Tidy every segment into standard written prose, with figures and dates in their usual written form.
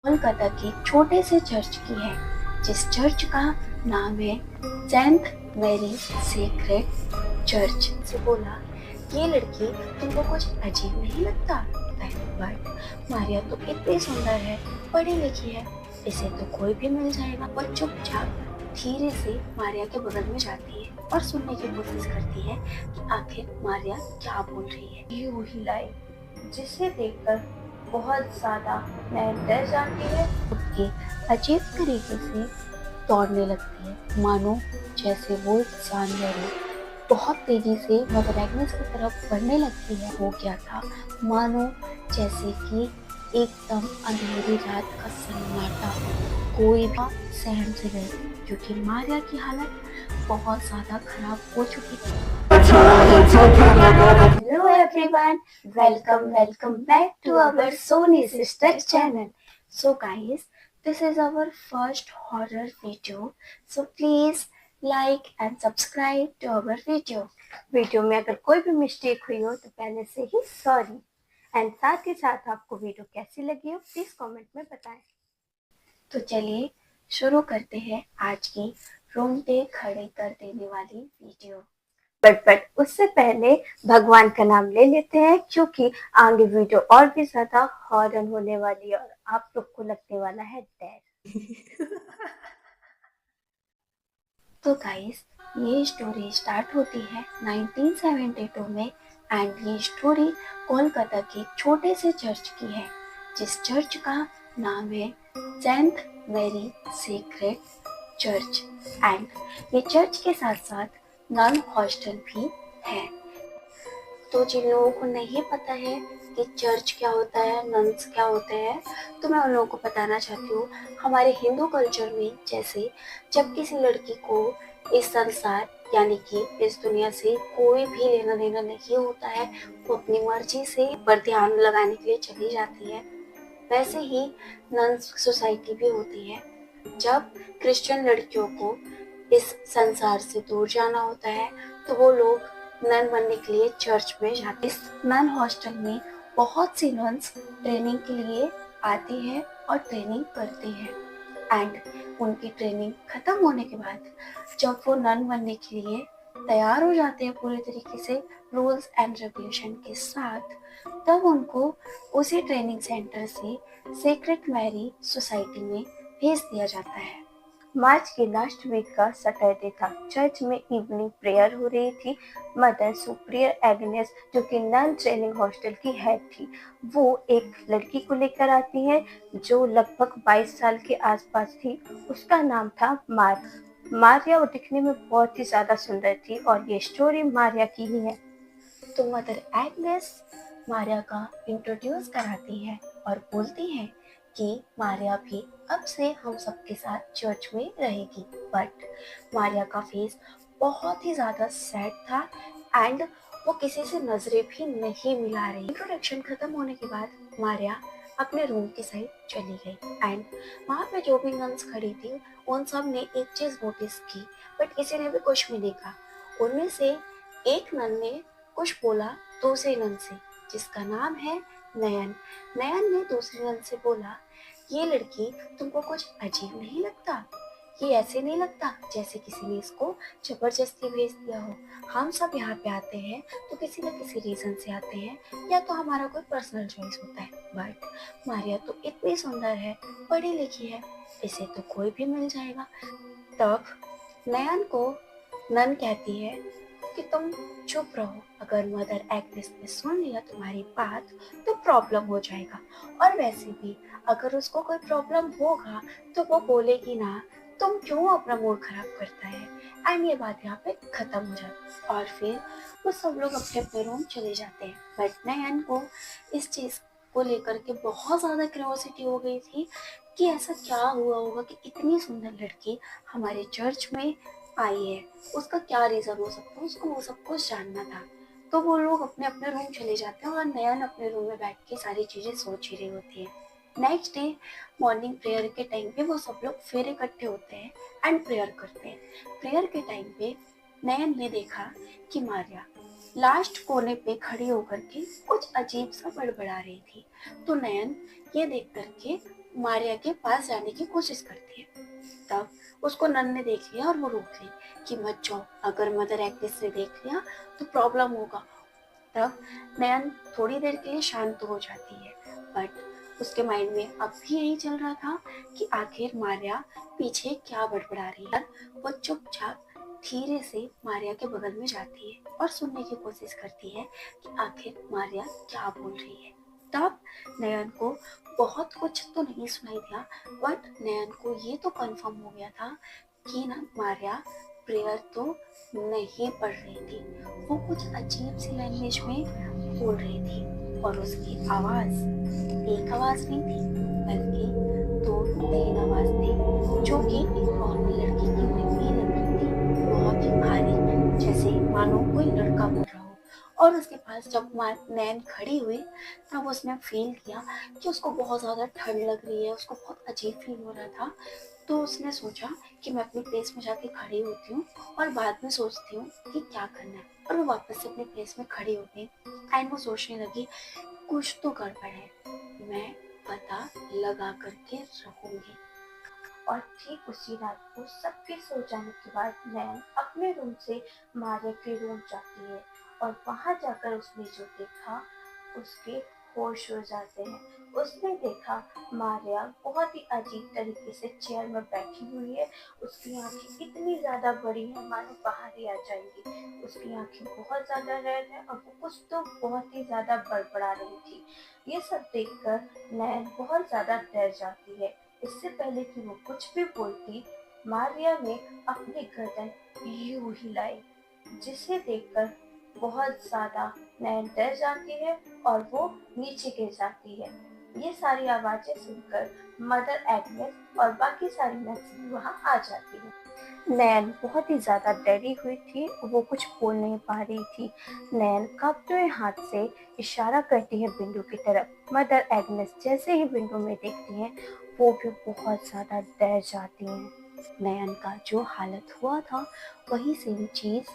कोलकाता के छोटे से चर्च की है, जिस चर्च का नाम है सेंट मैरी सेक्रेड चर्च। से बोला, ये लड़की तुमको कुछ अजीब नहीं लगता? बट मारिया तो इतनी सुंदर है, पढ़ी लिखी है, इसे तो कोई भी मिल जाएगा। और चुपचाप धीरे से मारिया के बगल में जाती है और सुनने की कोशिश करती है कि आखिर मारिया क्या बोल रही है। ये वही लाइन जिसे देखकर बहुत ज्यादा नैन डर जाती है, उसके अजीब तरीके से दौड़ने लगती है, मानो जैसे वो जानवर हो। बहुत तेजी से मदर एग्नेस की तरफ बढ़ने लगती है। हो गया था मानो जैसे कि एकदम अंधेरी रात का सन्नाटा, कोई भी सहम से गए, क्योंकि मारिया की हालत बहुत ज्यादा खराब हो चुकी थी। Hello everyone, welcome back to our Sony Sister channel. So guys, this is our first horror video. So please like and subscribe to our video. Video में अगर कोई भी मिस्टेक हुई हो तो पहले से ही सॉरी। एंड साथ ही साथ आपको वीडियो कैसी लगी हो प्लीज कमेंट में बताएं। तो चलिए शुरू करते हैं आज की रोंगटे खड़े कर देने वाली वीडियो। बट उससे पहले भगवान का नाम ले लेते हैं, क्योंकि आगे वीडियो और भी ज्यादा हॉरर होने वाली है और आप लोग को लगने वाला है डर। तो गाइस, ये स्टोरी स्टार्ट होती है 1972 में एंड ये स्टोरी कोलकाता के छोटे से चर्च की है, जिस चर्च का नाम है Saint Mary Sacred Church. And ये चर्च के साथ साथ नन हॉस्टल भी है। तो जिन लोगों को नहीं पता है कि चर्च क्या होता है, नन्स क्या होते हैं, तो मैं उन लोगों को बताना चाहती हूँ। हमारे हिंदू कल्चर में जैसे जब किसी लड़की को इस संसार यानी कि इस दुनिया से कोई भी लेना देना नहीं होता है, वो अपनी मर्जी से पर ध्यान लगाने के लिए चली जाती है, वैसे ही नन्स सोसाइटी भी होती है। जब क्रिश्चियन लड़कियों को इस संसार से दूर जाना होता है तो वो लोग नन बनने के लिए चर्च में जाते हैं। इस नन हॉस्टल में बहुत सी नन्स ट्रेनिंग के लिए आती है और ट्रेनिंग करती है। एंड उनकी ट्रेनिंग खत्म होने के बाद जब वो नन बनने के लिए तैयार हो जाते हैं पूरे तरीके से रूल्स एंड रेगुलेशन के साथ, तब उनको उसी ट्रेनिंग सेंटर से सेक्रेड मैरी सोसाइटी में भेज दिया जाता है। मार्च के लास्ट वीक का सैटरडे था। चर्च में इवनिंग प्रेयर हो रही थी। मदर सुप्रियर एग्नेस, जो कि नन ट्रेनिंग हॉस्टल की हेड थी, वो एक लड़की को लेकर आती है जो लगभग 22 साल के आसपास थी। उसका नाम था मारिया। वो दिखने में बहुत ही ज्यादा सुंदर थी और ये स्टोरी मारिया की ही है। तो मदर एग्नेस मारिया का इंट्रोड्यूस कराती है और बोलती है कि मारिया भी अब से हम सबके साथ चर्च में रहेगी। बट मारिया का फेस बहुत ही ज़्यादा सैड था एंड वो किसी से नजरें भी नहीं मिला रही। इंट्रोडक्शन खत्म होने के बाद मारिया अपने रूम की साइड चली गई एंड वहाँ पे जो भी नन्स खड़ी थी उन सब ने एक चीज़ नोटिस की, बट किसी ने भी कुछ भी नहीं कहा। उनमें से एक नन ने कुछ बोला दूसरी नन से, जिसका नाम है नयन। नयन ने दूसरी नन से बोला, ये लड़की तुमको कुछ अजीब नहीं लगता? ये ऐसे नहीं लगता जैसे किसी ने इसको जबरदस्ती भेज दिया हो। हम सब यहाँ पे आते हैं तो किसी न किसी रीजन से आते हैं, या तो हमारा कोई पर्सनल चॉइस होता है। बट मारिया तो इतनी सुंदर है, पढ़ी लिखी है, इसे तो कोई भी मिल जाएगा। तब नयन को नन कहती है कि तुम चुप रहो, अगर मदर एग्नेस ने सुन लिया तुम्हारी बात तो प्रॉब्लम हो जाएगा, और वैसे भी अगर उसको कोई प्रॉब्लम होगा तो वो बोलेगी ना, तुम क्यों अपना मूड खराब करता है। एंड ये बात यहाँ पे खत्म हो जाती है और फिर वो सब लोग अपने अपने रूम चले जाते हैं। बट नयन को इस चीज़ को लेकर के बहुत ज़्यादा क्यूरियोसिटी हो गई थी कि ऐसा क्या हुआ होगा कि इतनी सुंदर लड़की हमारे चर्च में आई है, उसका क्या रीज़न हो सकता है, उसको वो सब कुछ जानना था। तो वो लोग अपने अपने रूम चले जाते हैं और नयन अपने रूम में बैठ के सारी चीज़ें सोच ही रही होती है। नेक्स्ट डे मॉर्निंग प्रेयर के टाइम पे वो सब लोग फिर इकट्ठे होते हैं एंड प्रेयर करते हैं। प्रेयर के टाइम पे नयन ने देखा कि मारिया लास्ट कोने पे खड़ी होकर के कुछ अजीब सा बड़बड़ा रही थी। तो नयन ये देख करके मारिया के पास जाने की कोशिश करती है। तब उसको नन ने देख लिया और वो रोक ली कि मत जाओ, अगर मदर एग्नेस ने देख लिया तो प्रॉब्लम होगा। तब नयन थोड़ी देर के लिए शांत हो जाती है, बट उसके माइंड में अब भी यही चल रहा था कि आखिर मारिया पीछे क्या बड़बड़ा रही है। वो चुपचाप धीरे से मारिया के बगल में जाती है और सुनने की कोशिश करती है कि आखिर मारिया क्या बोल रही है। तब नयन को बहुत कुछ तो नहीं सुनाई दिया, बट नयन को ये तो कंफर्म हो गया था कि ना मारिया प्रेयर तो नहीं पढ़ रही थी, वो कुछ अजीब सी लैंग्वेज में बोल रही थी और उसकी आवाज एक आवाज नहीं थी बल्कि दो तीन आवाज थी, जो कि एक नॉर्मल लड़की की नहीं लग रही थी, बहुत ही भारी, जैसे मानो कोई लड़का बोल रहा हो। और उसके पास जब नैन खड़ी हुई तब उसने फील किया कि उसको बहुत ज़्यादा ठंड लग रही है, उसको बहुत अजीब फील हो रहा था। तो उसने सोचा कि मैं अपनी प्लेस में जाके खड़ी होती हूँ और बाद में सोचती हूँ कि क्या करना है, और वो वापस से अपनी प्लेस में खड़ी हो गई। एंड वो सोचने लगी कुछ तो गड़बड़ है, मैं पता लगा करके रहूंगी। और ठीक उसी रात को सबके सो जाने के बाद नैन अपने रूम से मारिया के रूम जाती है और वहां जाकर उसने जो देखा उसके होश हो जाते हैं। उसने देखा मारिया बहुत ही अजीब तरीके से चेयर में बैठी हुई है, उसकी आंखें इतनी ज्यादा बड़ी हैं मानो बाहर ही आ जाएंगी, उसकी आंखें बहुत ज्यादा रेड है और वो कुछ तो बहुत ही ज्यादा बड़बड़ा रही थी। ये सब देखकर नैन बहुत ज्यादा डर जाती है। इससे पहले कि वो कुछ भी बोलती, मारिया ने अपनी गर्दन यूं हिलाई, जिसे देखकर बहुत ज्यादा नैन डर जाती है और वो नीचे गिर जाती है। ये सारी आवाजें सुनकर मदर एग्नेस और बाकी सारी नर्सें वहां आ जाती है। नैन बहुत ही ज्यादा डरी हुई थी, वो कुछ बोल नहीं पा रही थी। नैन कांपते हुए हाथ से इशारा करती है विंडो की तरफ। मदर एग्नेस जैसे ही विंडो में देखती हैं वो भी बहुत ज्यादा डर जाती हैं। नयन का जो हालत हुआ था वही सेम चीज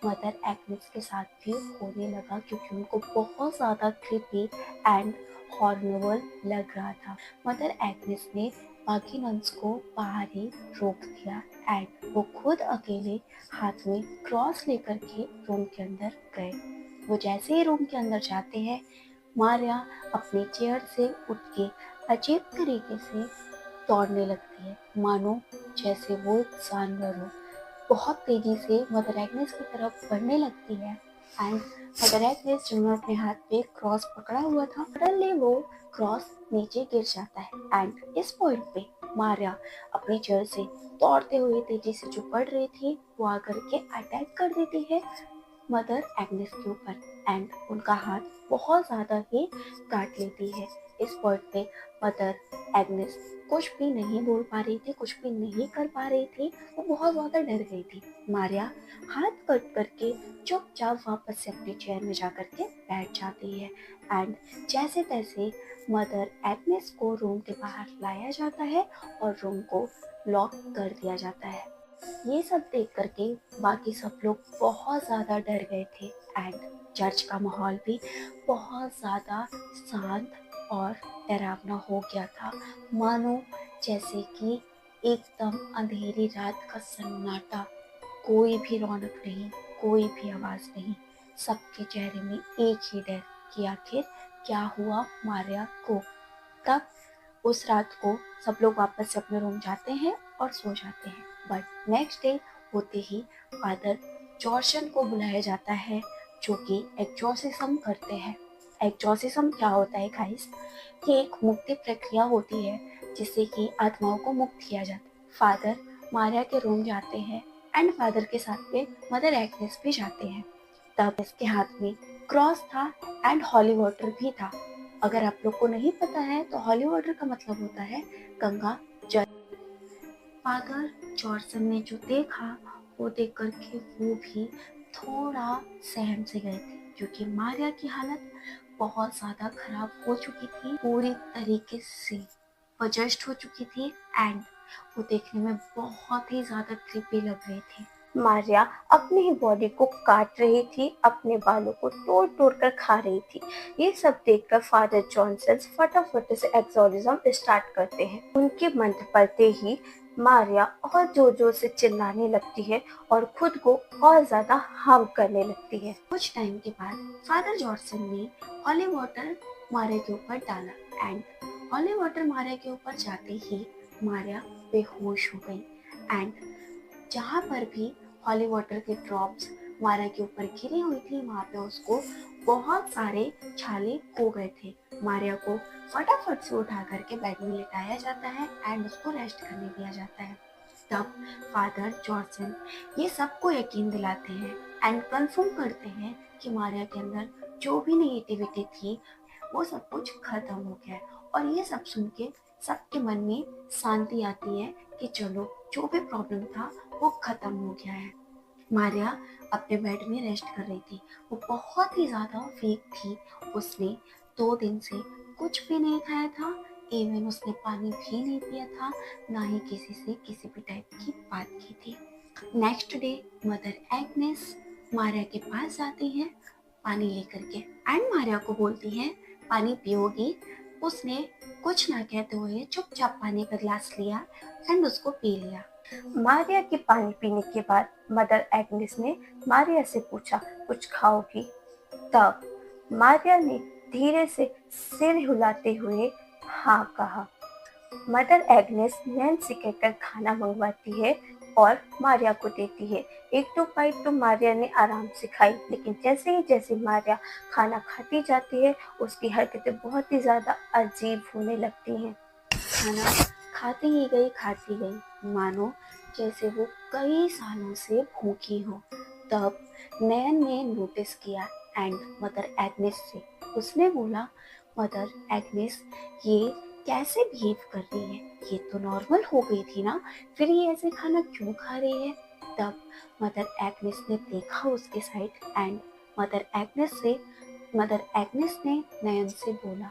मदर एग्नेस के साथ भी होने लगा, क्योंकि उनको बहुत ज्यादा क्रीपी एंड हॉररेबल लग रहा था। मदर एग्नेस ने बाकी नन्स को बाहर ही रोक दिया एंड वो खुद अकेले हाथ में क्रॉस लेकर के रूम के अंदर गए। वो जैसे ही रूम के अंदर जाते हैं, मारिया अपनी चेयर से उठ के अजीब तरीके से दौड़ने लगती है, मानो जैसे वो एक जानवर हो। बहुत तेजी से मदर एग्नेस की तरफ बढ़ने लगती है एंड मदर एग्नेस जिन्होंने अपने हाथ पे क्रॉस पकड़ा हुआ था, सडनली वो क्रॉस नीचे गिर जाता है एंड इस पॉइंट पे मारिया अपनी चेयर से दौड़ते हुए तेजी से जो बढ़ रही थी वो आकर के अटैक कर देती है मदर एग्नेस के ऊपर एंड उनका हाथ बहुत ज़्यादा ही काट लेती है। इस पॉइंट पे मदर एग्नेस कुछ भी नहीं बोल पा रही थी, कुछ भी नहीं कर पा रही थी, वो बहुत ज़्यादा डर गई थी। मारिया हाथ कट करके चुपचाप वापस से अपनी चेयर में जा करके बैठ जाती है एंड जैसे तैसे मदर एग्नेस को रूम के बाहर लाया जाता है और रूम को लॉक कर दिया जाता है। ये सब देख करके बाकी सब लोग बहुत ज़्यादा डर गए थे एंड चर्च का माहौल भी बहुत ज़्यादा शांत और डरावना हो गया था, मानो जैसे कि एकदम अंधेरी रात का सन्नाटा, कोई भी रौनक नहीं, कोई भी आवाज़ नहीं, सबके चेहरे में एक ही डर कि आखिर क्या हुआ मारिया को। तब उस रात को सब लोग वापस से अपने रूम जाते हैं और सो जाते हैं, बट नेक्स्ट डे होते ही फादर जॉर्शन को बुलाया जाता है, जो कि एक्सॉर्सिज्म करते हैं। एक्सॉर्सिज्म क्या होता है गाइस? ये एक मुक्ति प्रक्रिया होती है जिससे कि आत्माओं को मुक्त किया जाता है। फादर मारिया के रूम जाते हैं एंड फादर के साथ में मदर एग्नेस भी जाते हैं। तब इसके हाथ में क्रॉस था एंड हॉली वाटर भी था। अगर आप लोग को नहीं पता है तो हॉली वाटर का मतलब होता है गंगा जल। फादर जॉर्सन ने जो देखा वो देख करके वो भी थोड़ा सहम से गए थे, क्योंकि मारिया की हालत बहुत ज्यादा खराब हो चुकी थी, पूरी तरीके से पजेस्ट हो चुकी थी एंड वो देखने में बहुत ही ज्यादा क्रीपी लग रहे थे। मारिया अपनी ही बॉडी को काट रही थी, अपने बालों को तोड़ तोड़ कर खा रही थी। ये सब देखकर फादर जॉनसन फटाफट से एक्सोर्सिज्म स्टार्ट करते हैं। उनके मंत्र पढ़ते ही मारिया और जोर जोर से चिल्लाने लगती है और खुद को और ज्यादा हार्म करने लगती है। कुछ टाइम के बाद फादर जॉनसन ने हॉली वाटर मारिया के ऊपर डाला एंड हॉली वाटर मारिया के ऊपर जाते ही मारिया बेहोश हो गई एंड जहाँ पर भी हॉली वाटर के ड्रॉप्स मारिया के ऊपर गिरी हुई थी वहाँ पे उसको बहुत सारे छाले हो गए थे। मारिया को फटाफट से उठा करके बेड में लिटाया जाता है एंड उसको रेस्ट करने दिया जाता है। तब फादर जॉनसन ये सबको यकीन दिलाते हैं एंड कंफर्म करते हैं कि मारिया के अंदर जो भी नेगेटिविटी थी वो सब कुछ खत्म हो गया है। और ये सब सुन के सबके मन में शांति आती है कि चलो जो भी प्रॉब्लम था वो खत्म हो गया है। मारिया अपने बेड में रेस्ट कर रही थी। वो बहुत ही ज्यादा वीक थी। उसने 2 दिन से कुछ भी नहीं खाया था, इवन उसने पानी भी नहीं पिया था, ना ही किसी से किसी भी टाइप की बात की थी। Next day mother Agnes Maria के पास जाती है पानी लेकर के एंड मारिया को बोलती है पानी पियोगी। उसने कुछ ना कहते हुए चुपचाप पानी का ग्लास लिया एंड उसको पी लिया। मारिया के पानी पीने के बाद मदर एग्नेस ने मारिया से पूछा कुछ खाओगी? तब मारिया ने धीरे से सिर हिलाते हुए हाँ कहा। मदर एग्नेस नैन से कहकर खाना मंगवाती है और मारिया को देती है। 1-2 बाइट तो मारिया ने आराम से खाई, लेकिन जैसे मारिया खाना खाती जाती है उसकी हरकतें बहुत ही ज्यादा अजीब होने लगती हैं। खाना खाती ही गई, मानो जैसे वो कई सालों से भूखी हो। तब नयन ने नोटिस किया एंड मदर एग्नेस से उसने बोला मदर एग्नेस ये कैसे बिहेव कर रही है? ये तो नॉर्मल हो गई थी ना, फिर ये ऐसे खाना क्यों खा रही है? तब मदर एग्नेस ने देखा उसके साइड एंड मदर एग्नेस ने नयन से बोला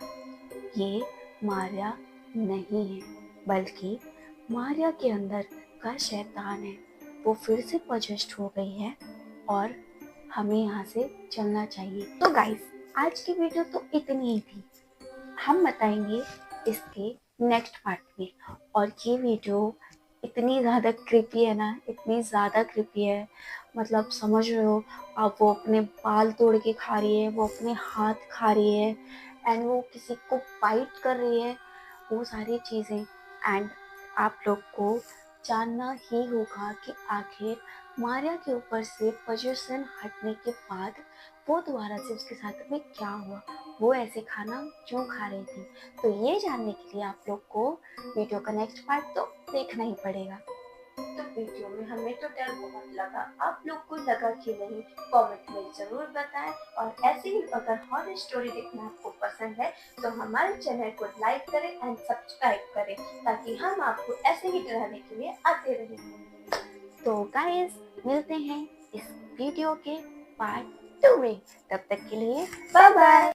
ये मारिया नहीं है, बल्कि मारिया के अंदर का शैतान है। वो फिर से पजेस्ट हो गई है और हमें यहाँ से चलना चाहिए। तो गाइस आज की वीडियो तो इतनी ही थी। हम बताएंगे इसके नेक्स्ट पार्ट में। और ये वीडियो इतनी ज़्यादा क्रिपी है ना, इतनी ज़्यादा क्रिपी है, मतलब समझ रहे हो आप। वो अपने बाल तोड़ के खा रही है, वो अपने हाथ खा रही है एंड वो किसी को बाइट कर रही है, वो सारी चीज़ें। एंड आप लोग को जानना ही होगा कि आखिर मारिया के ऊपर से पोजीशन हटने के बाद वो दोबारा से उसके साथ में क्या हुआ, वो ऐसे खाना क्यों खा रही थी। तो ये जानने के लिए आप लोग को वीडियो का नेक्स्ट पार्ट तो देखना ही पड़ेगा। तो वीडियो में हमें तो डर बहुत लगा, आप लोग को लगा कि नहीं? कमेंट में जरूर बताएं। और ऐसे ही अगर हॉरर स्टोरी देखना आपको पसंद है तो हमारे चैनल को लाइक करें एंड सब्सक्राइब करें, ताकि हम आपको ऐसे ही डराने के लिए आते रहें। तो गाइस मिलते हैं इस वीडियो के पार्ट 2 में, तब तक के लिए बाय बाय।